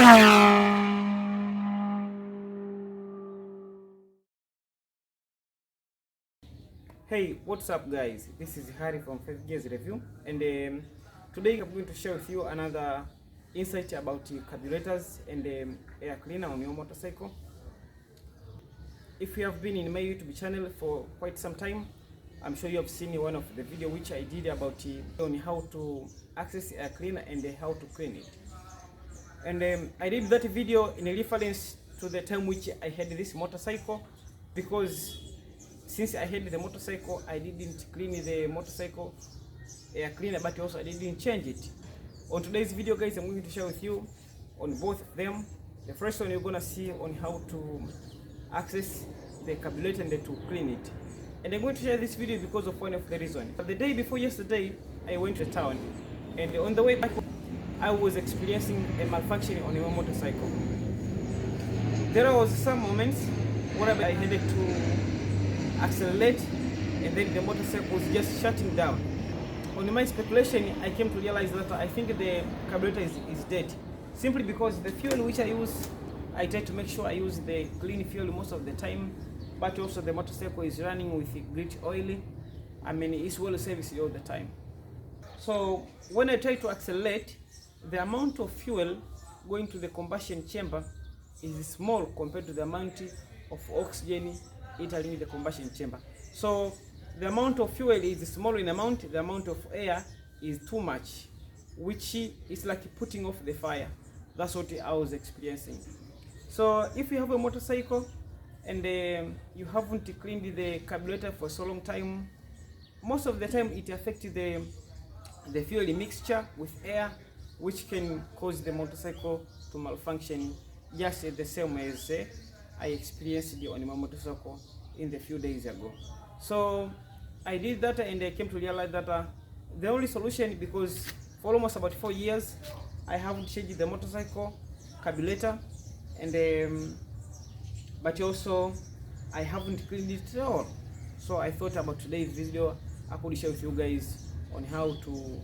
Hey, what's up guys? This is Harry from 5 Gears Review, and today I'm going to share with you another insight about carburetors and air cleaner on your motorcycle. If you have been in my YouTube channel for quite some time, I'm sure you have seen one of the video which I did about on how to access air cleaner and how to clean it. And I did that video in reference to the time which I had this motorcycle, because since I had the motorcycle, I didn't clean the motorcycle air cleaner, but also I didn't change it. On today's video guys, I'm going to share with you on both of them. The first one you're going to see on how to access the carburetor and to clean it. And I'm going to share this video because of one of the reasons. The day before yesterday, I went to town, and on the way back, I was experiencing a malfunction on my motorcycle. There was some moments where I had to accelerate, and then the motorcycle was just shutting down. On my speculation, I came to realize that I think the carburetor is dead, simply because the fuel which I use, I try to make sure I use the clean fuel most of the time, but also the motorcycle is running with grit oil. I mean, it's well serviced all the time. So when I try to accelerate, the amount of fuel going to the combustion chamber is small compared to the amount of oxygen entering the combustion chamber. So the amount of fuel is small in amount, the amount of air is too much, which is like putting off the fire. That's what I was experiencing. So if you have a motorcycle and you haven't cleaned the carburetor for so long time, most of the time it affects the fuel mixture with air, which can cause the motorcycle to malfunction, just the same as I experienced on my motorcycle in the few days ago. So I did that, and I came to realize that the only solution, because for almost about 4 years I haven't changed the motorcycle carburetor, and but also I haven't cleaned it at all. So I thought about today's video I could share with you guys on how to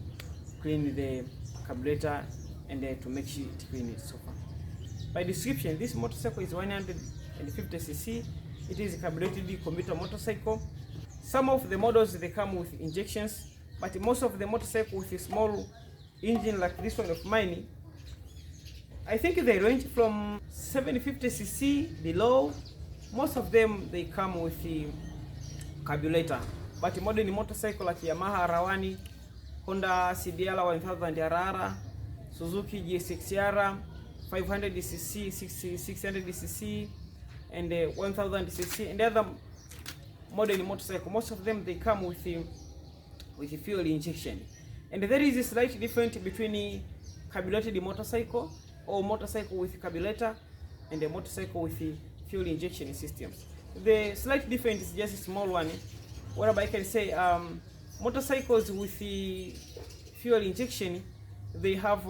clean the carburetor and to make sure it clean it so far. By description, this motorcycle is 150cc. It is a carbureted commuter motorcycle. Some of the models they come with injections, but most of the motorcycle with a small engine like this one of mine, I think they range from 750cc below. Most of them they come with the carburetor. But modern motorcycle like Yamaha R1, Honda CBR 1000 RR, Suzuki GSX-R 500cc, 600cc, and 1000cc, and other modern motorcycle, most of them they come with the fuel injection. And there is a slight difference between a carbureted motorcycle or motorcycle with carburetor and a motorcycle with the fuel injection systems. The slight difference is just a small one, whereby I can say motorcycles with the fuel injection, they have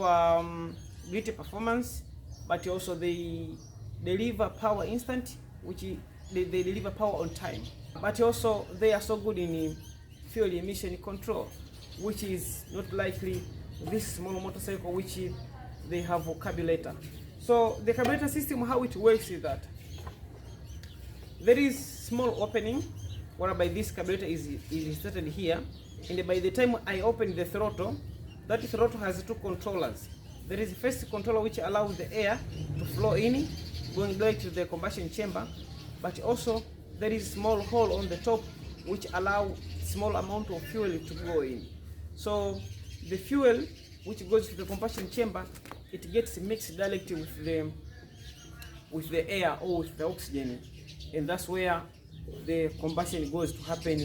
greater performance, but also they deliver power instant, which they deliver power on time. But also they are so good in fuel emission control, which is not likely this small motorcycle which they have a carburetor. So the carburetor system, how it works is that there is small opening whereby this carburetor is inserted here, and by the time I open the throttle, that throttle has two controllers. There is the first controller which allows the air to flow in, going direct to the combustion chamber, but also there is a small hole on the top which allows small amount of fuel to go in. So the fuel which goes to the combustion chamber, it gets mixed directly with the air or with the oxygen, and that's where the combustion goes to happen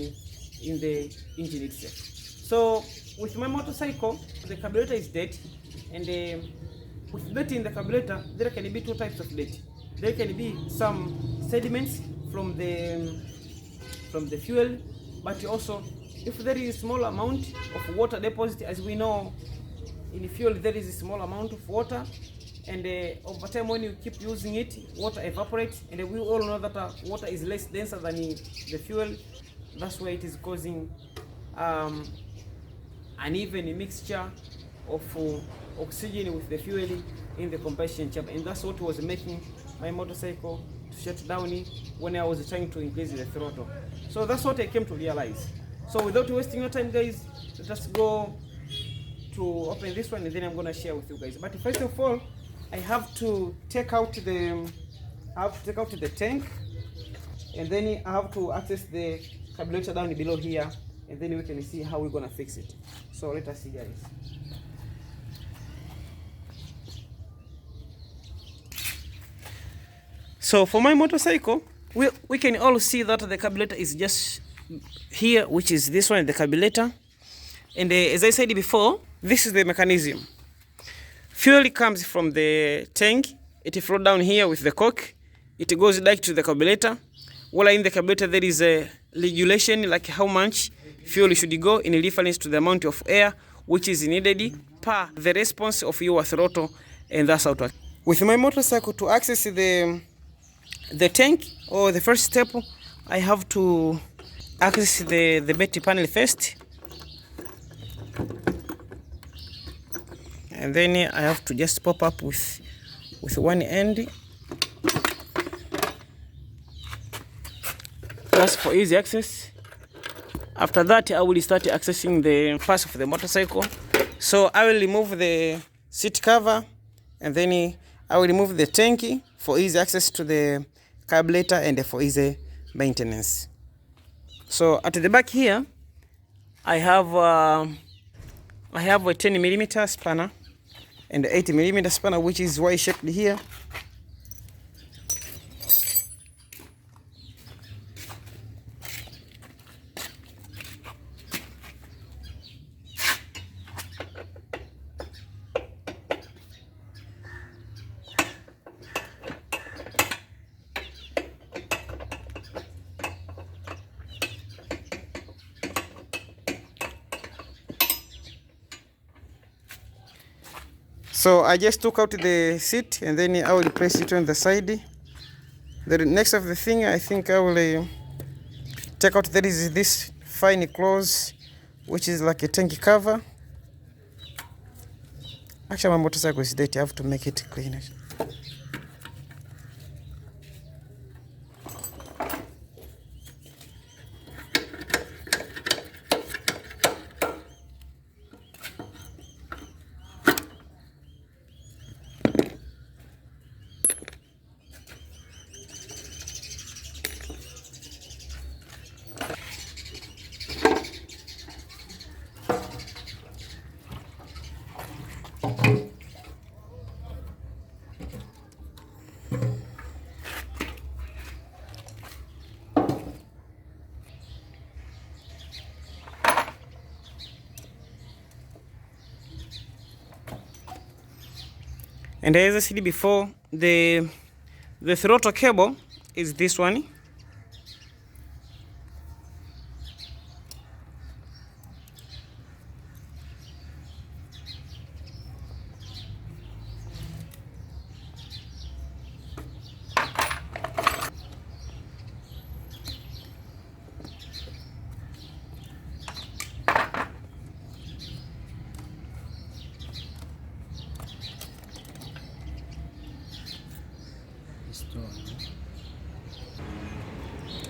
in the engine itself. So with my motorcycle, the carburetor is dead, and with dirt in the carburetor, there can be two types of dirt. There can be some sediments from the fuel, but also if there is a small amount of water deposit, as we know in fuel there is a small amount of water, and over time when you keep using it, water evaporates, and we all know that water is less denser than the fuel. That's why it is causing uneven mixture of oxygen with the fuel in the combustion chamber, and that's what was making my motorcycle to shut down when I was trying to increase the throttle. So that's what I came to realize. So without wasting your time, guys, let us go to open this one, and then I'm gonna share with you guys. But first of all, I have to take out the tank, and then I have to access the carburetor down below here, and then we can see how we're gonna fix it. So let us see, guys. So for my motorcycle, we can all see that the carburetor is just here, which is this one, the carburetor. And as I said before, this is the mechanism. Fuel comes from the tank, it flows down here with the cork, it goes direct to the carburetor. While in the carburetor there is a regulation like how much fuel should go in reference to the amount of air which is needed per the response of your throttle, and that's how to work. With my motorcycle, to access the tank, or the first step, I have to access the battery panel first, and then I have to just pop up with one end. That's for easy access. After that, I will start accessing the parts of the motorcycle. So I will remove the seat cover, and then I will remove the tank for easy access to the carburetor and for easy maintenance. So at the back here, I have a 10mm spanner and 80mm spanner, which is Y-shaped here. So I just took out the seat, and then I will place it on the side. The next of the thing, I think I will take out, there is this fine close, which is like a tank cover. Actually, my motorcycle is dirty, I have to make it cleaner. And as I said before, the throttle cable is this one.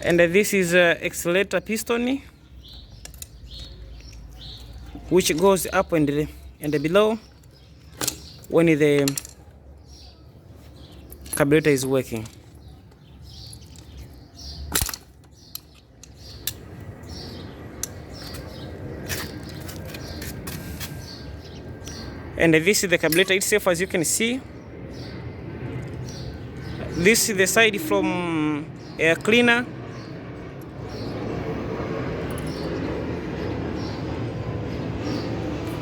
And this is accelerator piston, which goes up and below when the carburetor is working. And this is the carburetor itself, as you can see. This is the side from air cleaner.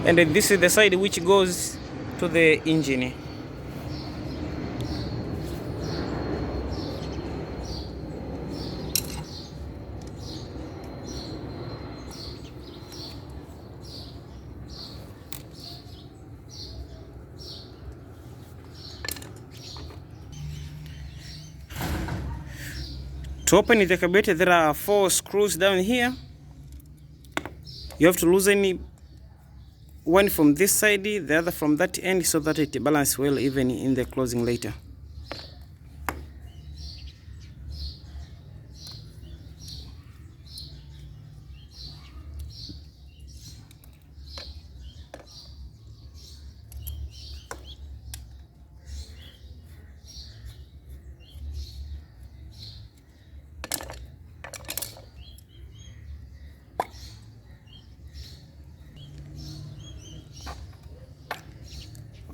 And this is the side which goes to the engine. To open the carburetor, there are 4 screws down here. You have to loosen one from this side, the other from that end, so that it balances well even in the closing later.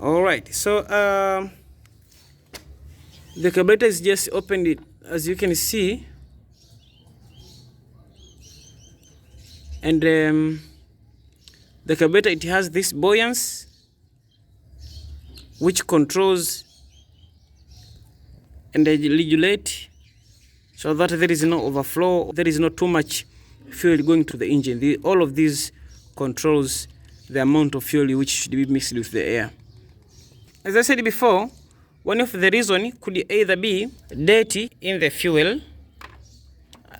Alright, so the carburetor is just opened it, as you can see, and the carburetor, it has this buoyancy which controls and regulate so that there is no overflow, there is not too much fuel going to the engine. All of these controls the amount of fuel which should be mixed with the air. As I said before, one of the reasons could either be dirty in the fuel.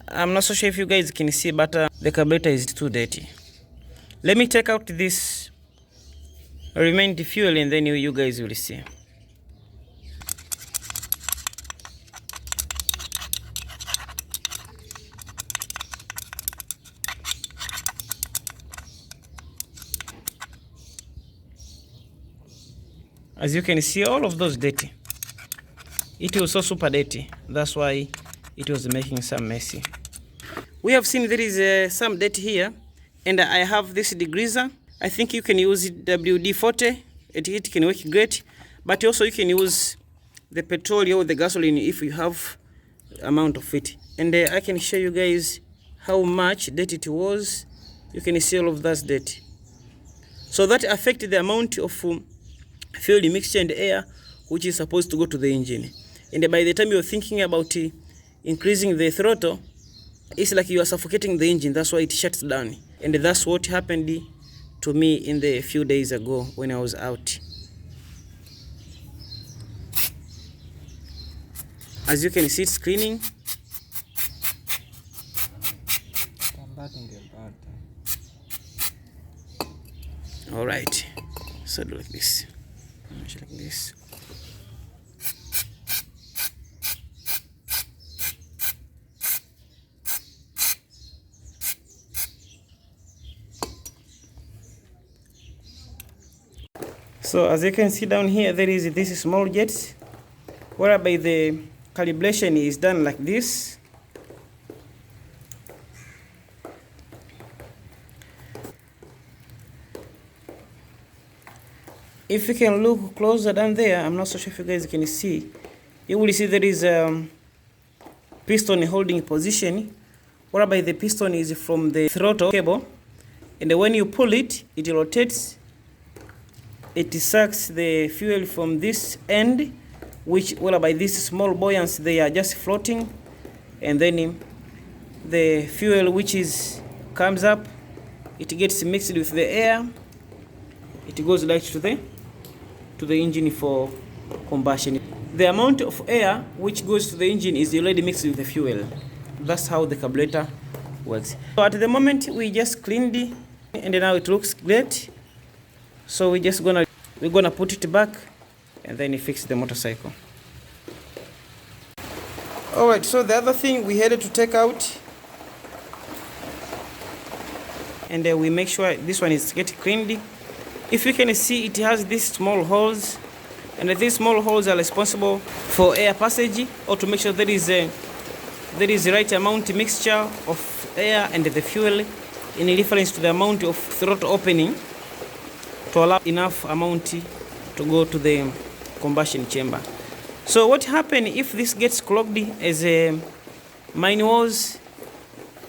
I'm not so sure if you guys can see, but the carburetor is too dirty. Let me take out this remaining fuel and then you guys will see. As you can see, all of those dirty. It was so super dirty. That's why it was making some messy. We have seen there is some dirt here, and I have this degreaser. I think you can use WD-40. It can work great, but also you can use the petrol or the gasoline if you have amount of it. And I can show you guys how much dirt it was. You can see all of that dirt. So that affected the amount of fuel mixture and air which is supposed to go to the engine. And by the time you're thinking about increasing the throttle, it's like you are suffocating the engine. That's why it shuts down. And that's what happened to me in the few days ago when I was out. As you can see, it's cleaning. All right, so do like this. Like this. So as you can see down here, there is this small jet whereby the calibration is done like this. If you can look closer down there, I'm not so sure if you guys can see, you will see there is a piston holding position, whereby the piston is from the throttle cable, and when you pull it, it rotates, it sucks the fuel from this end, which whereby this small buoyants, they are just floating, and then the fuel which comes up, it gets mixed with the air, it goes right to the engine for combustion. The amount of air which goes to the engine is already mixed with the fuel. That's how the carburetor works. So at the moment we just cleaned it, and now it looks great. So we're gonna put it back and then fix the motorcycle. Alright, so the other thing we had to take out, and we make sure this one is get cleaned. If you can see, it has these small holes, and these small holes are responsible for air passage, or to make sure there is the right amount mixture of air and the fuel in reference to the amount of throttle opening to allow enough amount to go to the combustion chamber. So what happens if this gets clogged, as mine was,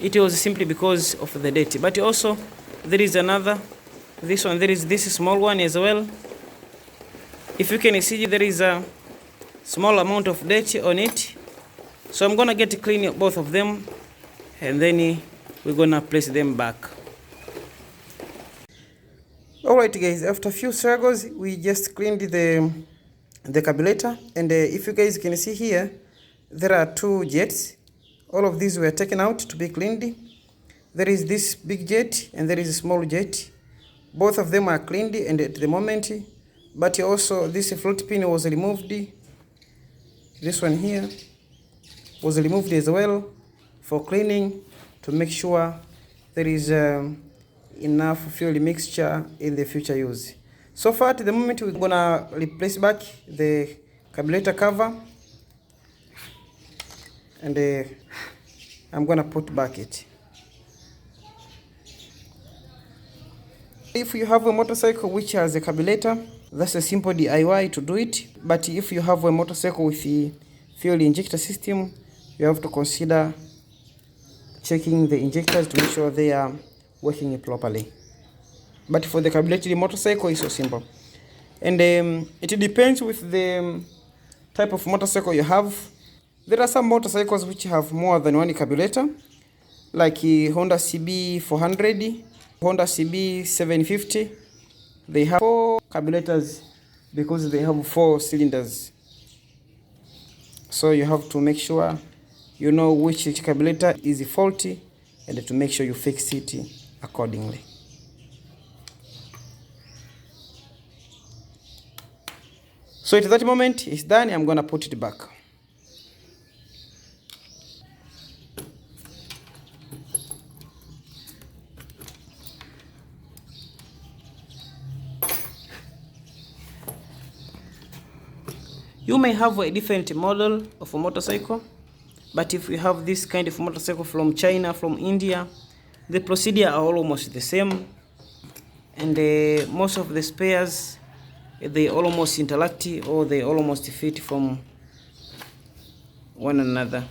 it was simply because of the dirt. But also there is another, this one, there is this small one as well. If you can see, there is a small amount of dirt on it. So I'm gonna get clean both of them, and then we're gonna place them back. Alright guys, after a few struggles, we just cleaned the carburetor, and if you guys can see here, there are two jets. All of these were taken out to be cleaned. There is this big jet and there is a small jet both of them are cleaned and at the moment, but also this float pin was removed. This one here was removed as well for cleaning, to make sure there is enough fuel mixture in the future use. So far at the moment, we're gonna replace back the carburetor cover, and I'm gonna put back it. If you have a motorcycle which has a carburetor, that's a simple DIY to do it. But if you have a motorcycle with the fuel injector system, you have to consider checking the injectors to make sure they are working properly. But for the carbureted motorcycle, it's so simple. And it depends with the type of motorcycle you have. There are some motorcycles which have more than one carburetor, like Honda CB 400, Honda CB 750. They have 4 carburetors because they have 4 cylinders. So you have to make sure you know which carburetor is faulty, and to make sure you fix it accordingly. So at that moment it's done. I'm gonna put it back. You may have a different model of a motorcycle, but if you have this kind of motorcycle from China, from India, the procedure are almost the same, and most of the spares, they almost interact, or they almost fit from one another.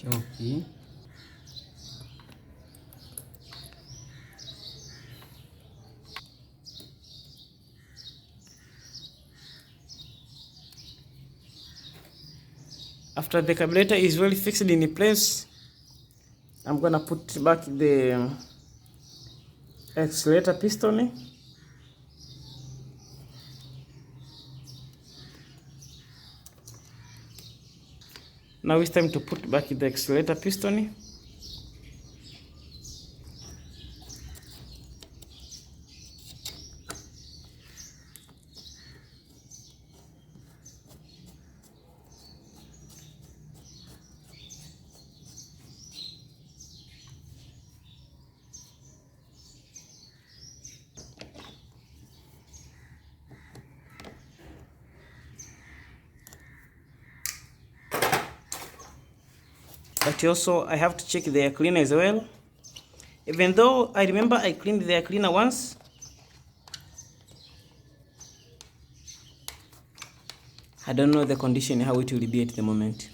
Okay. After the carburetor is well fixed in place, I'm gonna put back the accelerator piston. Now it's time to put back the accelerator piston. But also I have to check the air cleaner as well. Even though I remember I cleaned the air cleaner once, I don't know the condition, how it will be at the moment.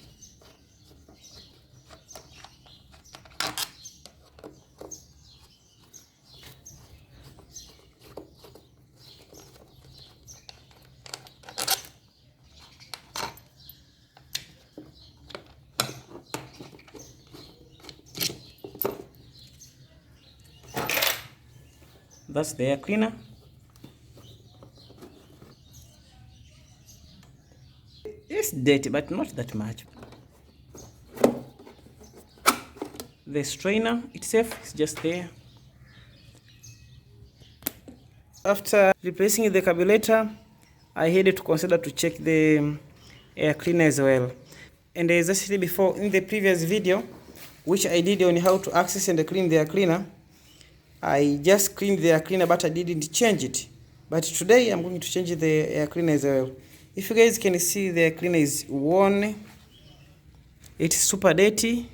That's the air cleaner. It's dirty, but not that much. The strainer itself is just there. After replacing the carburetor, I had to consider to check the air cleaner as well. And as I said before in the previous video, which I did on how to access and clean the air cleaner, I just cleaned the air cleaner, but I didn't change it. But today I'm going to change the air cleaner as well. If you guys can see, the air cleaner is worn. It's super dirty.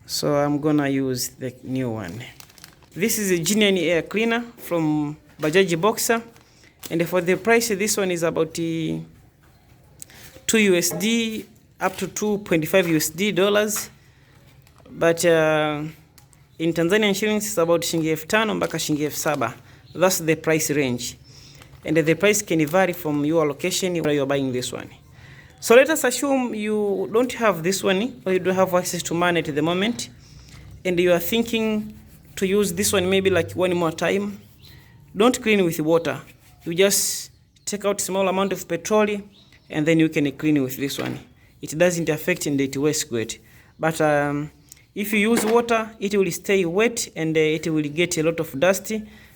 So I'm gonna use the new one. This is a genuine air cleaner from Bajaj Boxer. And for the price, this one is about $2 USD up to $2.5 USD. But In Tanzanian shillings it's about shilingi 5,000 mpaka shilingi 7,000. That's the price range, and the price can vary from your location where you're buying this one. So let us assume you don't have this one, or you don't have access to money at the moment, and you are thinking to use this one maybe like one more time. Don't clean with water. You just take out small amount of petrol and then you can clean with this one. It doesn't affect and it works great. But if you use water, it will stay wet and it will get a lot of dust,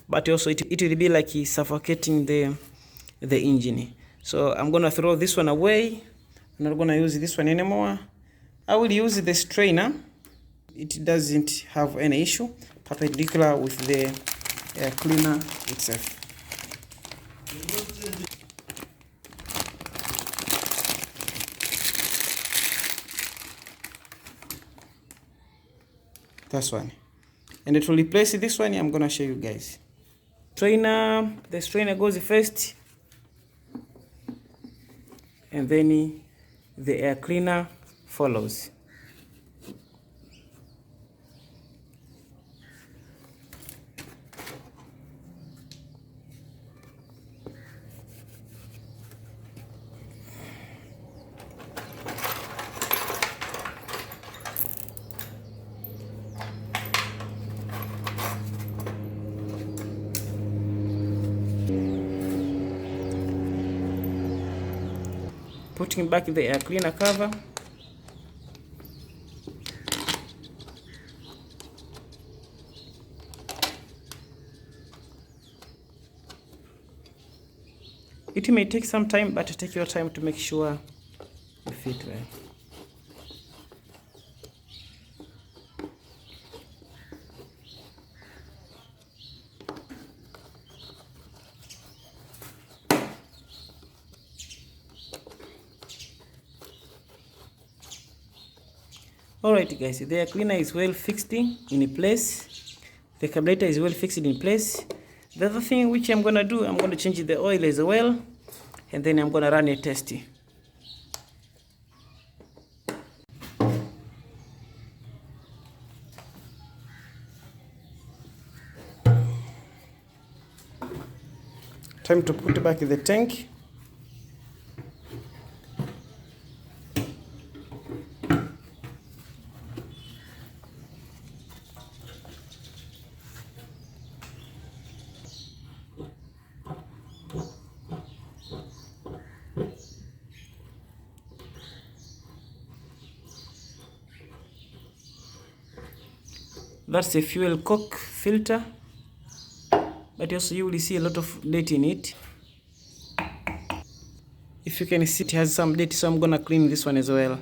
but also it will be like suffocating the engine. So I'm gonna throw this one away. I'm not gonna use this one anymore. I will use the strainer. It doesn't have any issue, perpendicular with the air cleaner itself. That's one. And to replace this one, I'm gonna show you guys. The strainer goes first, and then the air cleaner follows. Putting back the air cleaner cover. It may take some time, but take your time to make sure you fit well. Alright guys, the air cleaner is well fixed in place. The carburetor is well fixed in place. The other thing which I'm gonna do, I'm gonna change the oil as well, and then I'm gonna run a test. Time to put back the tank. That's a fuel coke filter, but also you will see a lot of dirt in it. If you can see, it has some dirt, so I'm gonna clean this one as well.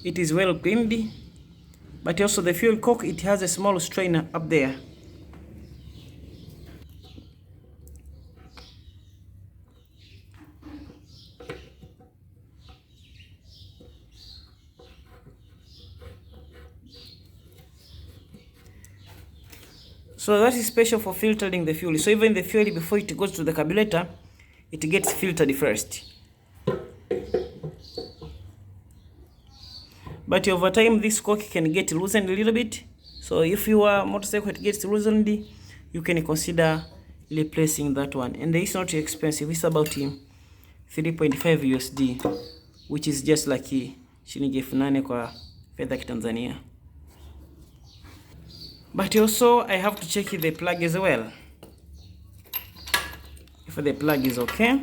It is well cleaned, but also the fuel coke, it has a small strainer up there. So that is special for filtering the fuel. So even the fuel, before it goes to the carburetor, it gets filtered first. But over time, this coke can get loosened a little bit. So if your motorcycle gets loosened, you can consider replacing that one. And it's not expensive. It's about 3.5 USD, which is just like shilingi 8,000 kwa fedha ya Tanzania. But also I have to check the plug as well. If the plug is okay.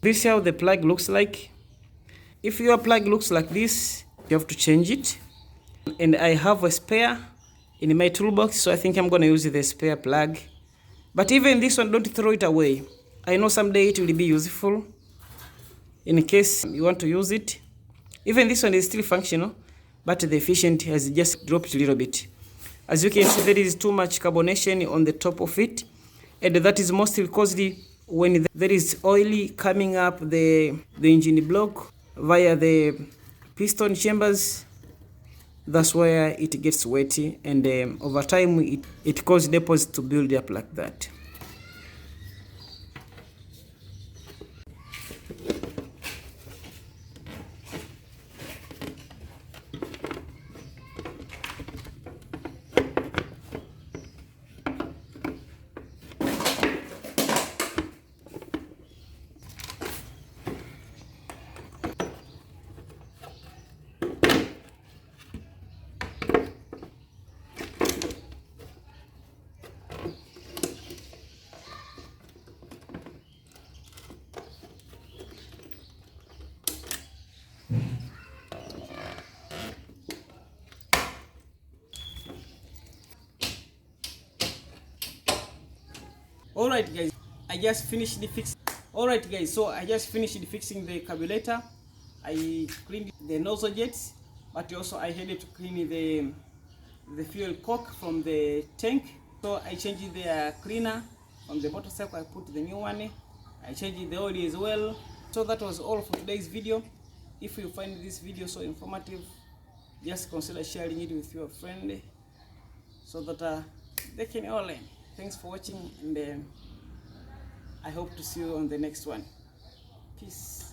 This is how the plug looks like. If your plug looks like this, you have to change it. And I have a spare in my toolbox, so I think I'm going to use the spare plug. But even this one, don't throw it away. I know someday it will be useful in case you want to use it. Even this one is still functional, but the efficient has just dropped a little bit. As you can see, there is too much carbonation on the top of it, and that is mostly caused when there is oil coming up the engine block via the piston chambers. That's where it gets wetty, and over time it causes deposits to build up like that. Alright guys, I just finished fixing the carburetor. I cleaned the nozzle jets, but also I had to clean the fuel cock from the tank. So I changed the cleaner from the motorcycle. I put the new one. I changed the oil as well. So that was all for today's video. If you find this video so informative, just consider sharing it with your friend so that they can all learn. Thanks for watching, and I hope to see you on the next one. Peace.